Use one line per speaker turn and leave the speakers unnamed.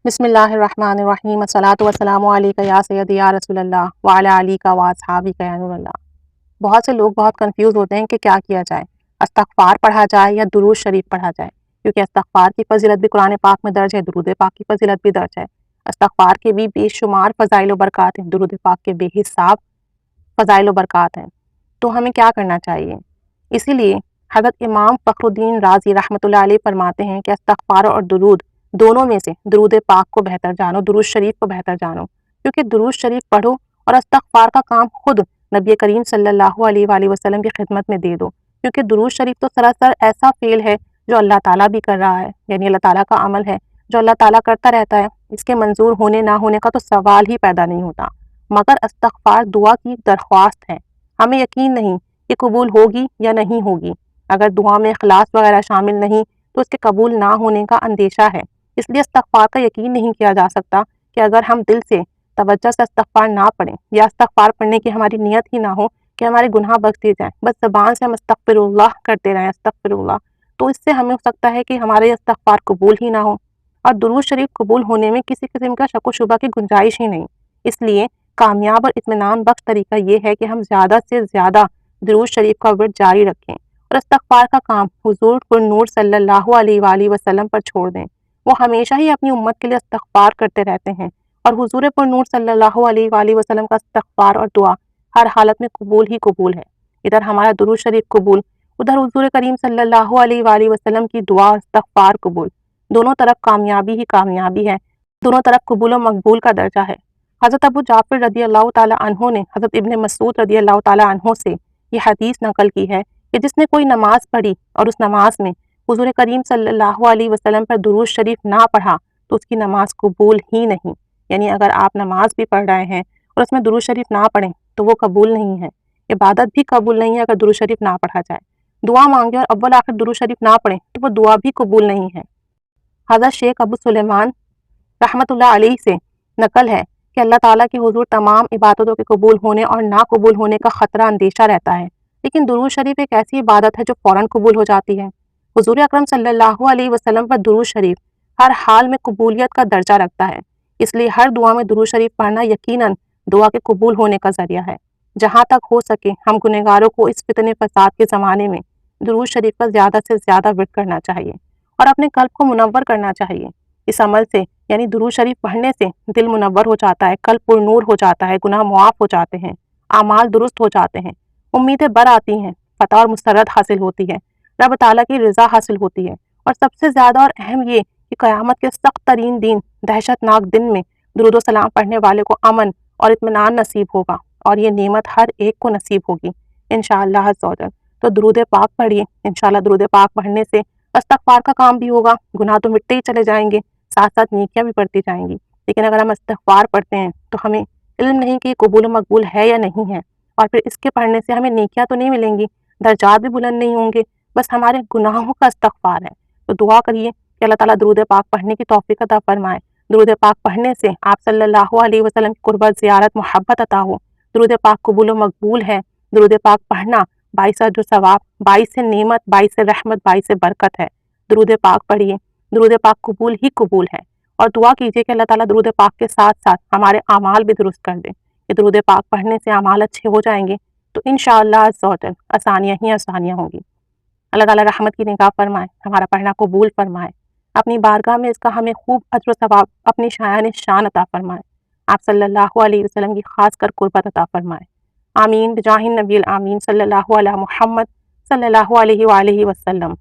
بسم اللہ الرحمن الرحیم، الصلاۃ والسلام علیک یا سیدی یا رسول اللہ وعلی آلک و اصحابک یا نور اللہ۔ بہت سے لوگ بہت کنفیوز ہوتے ہیں کہ کیا کیا جائے، استغفار پڑھا جائے یا درود شریف پڑھا جائے، کیونکہ استغفار کی فضیلت بھی قرآن پاک میں درج ہے، درود پاک کی فضیلت بھی درج ہے۔ استغفار کے بھی بے شمار فضائل و برکات ہیں، درود پاک کے بے حساب فضائل و برکات ہیں۔ تو ہمیں کیا کرنا چاہیے؟ اسی لیے حضرت امام فخر الدین رازی رحمۃ اللہ علیہ فرماتے ہیں کہ استغفار اور درود دونوں میں سے درود پاک کو بہتر جانو، درود شریف کو بہتر جانو، کیونکہ درود شریف پڑھو اور استغفار کا کام خود نبی کریم صلی اللہ علیہ وآلہ وسلم کی خدمت میں دے دو، کیونکہ درود شریف تو سراسر ایسا فعل ہے جو اللہ تعالیٰ بھی کر رہا ہے، یعنی اللہ تعالیٰ کا عمل ہے جو اللہ تعالیٰ کرتا رہتا ہے، اس کے منظور ہونے نہ ہونے کا تو سوال ہی پیدا نہیں ہوتا۔ مگر استغفار دعا کی درخواست ہے، ہمیں یقین نہیں کہ قبول ہوگی یا نہیں ہوگی، اگر دعا میں اخلاص وغیرہ شامل نہیں تو اس کے قبول نہ ہونے کا اندیشہ ہے۔ اس لیے استغفار کا یقین نہیں کیا جا سکتا کہ اگر ہم دل سے توجہ سے استغفار نہ پڑھیں یا استغفار پڑھنے کی ہماری نیت ہی نہ ہو کہ ہمارے گناہ بخش دیے جائیں، بس زبان سے ہم استغفر اللہ کرتے رہیں استغفر اللہ، تو اس سے ہمیں ہو سکتا ہے کہ ہمارے استغفار قبول ہی نہ ہو، اور درود شریف قبول ہونے میں کسی قسم کا شک و شبہ کی گنجائش ہی نہیں۔ اس لیے کامیاب اور اطمینان بخش طریقہ یہ ہے کہ ہم زیادہ سے زیادہ درود شریف کا ورد جاری رکھیں اور استغفار کا کام حضور پر نور صلی اللہ علیہ وآلہ وسلم پر چھوڑ دیں۔ وہ ہمیشہ ہی اپنی امت کے لیے استغفار کرتے رہتے ہیں، اور حضور پر نور صلی اللہ علیہ وآلہ وسلم کا استغفار اور دعا ہر حالت میں قبول ہی قبول ہے۔ ادھر ہمارا درود شریف قبول، ادھر حضور کریم صلی اللہ علیہ وآلہ وسلم کی دعا اور استغفار قبول، دونوں طرف کامیابی ہی کامیابی ہے، دونوں طرف قبول و مقبول کا درجہ ہے۔ حضرت ابو جعفر رضی اللہ تعالی عنہ نے حضرت ابن مسعود رضی اللہ تعالی عنہ سے یہ حدیث نقل کی ہے کہ جس نے کوئی نماز پڑھی اور اس نماز میں حضور کریم صلی اللہ علیہ وسلم پر درود شریف نہ پڑھا تو اس کی نماز قبول ہی نہیں، یعنی اگر آپ نماز بھی پڑھ رہے ہیں اور اس میں درود شریف نہ پڑھیں تو وہ قبول نہیں ہے، عبادت بھی قبول نہیں ہے اگر درود شریف نہ پڑھا جائے، دعا مانگے اور اول آخر درود شریف نہ پڑھیں تو وہ دعا بھی قبول نہیں ہے۔ حضرت شیخ ابو سلیمان رحمۃ اللہ علیہ سے نقل ہے کہ اللہ تعالیٰ کی حضور تمام عبادتوں کے قبول ہونے اور نہ قبول ہونے کا خطرہ اندیشہ رہتا ہے، لیکن درود شریف ایک ایسی عبادت ہے جو فوراً قبول ہو جاتی ہے۔ حضور اکرم صلی اللہ علیہ وسلم پر درود شریف ہر حال میں قبولیت کا درجہ رکھتا ہے، اس لیے ہر دعا میں درود شریف پڑھنا یقیناً دعا کے قبول ہونے کا ذریعہ ہے۔ جہاں تک ہو سکے ہم گنہگاروں کو اس فتنے فساد کے زمانے میں درود شریف کا زیادہ سے زیادہ ورد کرنا چاہیے اور اپنے قلب کو منور کرنا چاہیے۔ اس عمل سے یعنی درود شریف پڑھنے سے دل منور ہو جاتا ہے، قلب پر نور ہو جاتا ہے، گناہ معاف ہو جاتے ہیں، اعمال درست ہو جاتے ہیں، امیدیں بر آتی ہیں، فتح اور مسرت حاصل ہوتی ہے، رب تعالیٰ کی رضا حاصل ہوتی ہے، اور سب سے زیادہ اور اہم یہ کہ قیامت کے سخت ترین دن، دہشت ناک دن میں درود و سلام پڑھنے والے کو امن اور اطمینان نصیب ہوگا، اور یہ نعمت ہر ایک کو نصیب ہوگی انشاءاللہ عز و جل۔ تو درود پاک پڑھیے، انشاءاللہ درود پاک پڑھنے سے استغفار کا کام بھی ہوگا، گناہ تو مٹتے ہی چلے جائیں گے، ساتھ ساتھ نیکیاں بھی بڑھتی جائیں گی۔ لیکن اگر ہم استغفار پڑھتے ہیں تو ہمیں علم نہیں کہ یہ قبول و مقبول ہے یا نہیں ہے، اور پھر اس کے پڑھنے سے ہمیں نیکیاں تو نہیں ملیں گی، درجات بھی بلند نہیں ہوں گے، بس ہمارے گناہوں کا استغفار ہے۔ تو دعا کریے کہ اللہ تعالیٰ درود پاک پڑھنے کی توفیق عطا فرمائے، درود پاک پڑھنے سے آپ صلی اللہ علیہ وسلم کی قربت، زیارت، محبت عطا ہو۔ درود پاک قبول و مقبول ہے، درود پاک پڑھنا باعث اجر و ثواب، باعث نعمت، باعث رحمت، باعث برکت ہے۔ درود پاک پڑھیے، درود پاک قبول ہی قبول ہے، اور دعا کیجیے کہ اللہ تعالیٰ درود پاک کے ساتھ ساتھ ہمارے اعمال بھی درست کر دے، کہ درود پاک پڑھنے سے اعمال اچھے ہو جائیں گے تو انشاءاللہ عز و جل آسانیاں ہی آسانیاں ہوں گی۔ اللہ تعالیٰ رحمت کی نگاہ فرمائے، ہمارا پڑھنا قبول فرمائے، اپنی بارگاہ میں اس کا ہمیں خوب اجر و ثواب اپنی شایان شان عطا فرمائے، آپ صلی اللہ علیہ وسلم کی خاص کر قربت عطا فرمائے۔ آمین بجاہ النبی الامین صلی اللہ علیہ محمد صلی اللہ علیہ وآلہ وسلم۔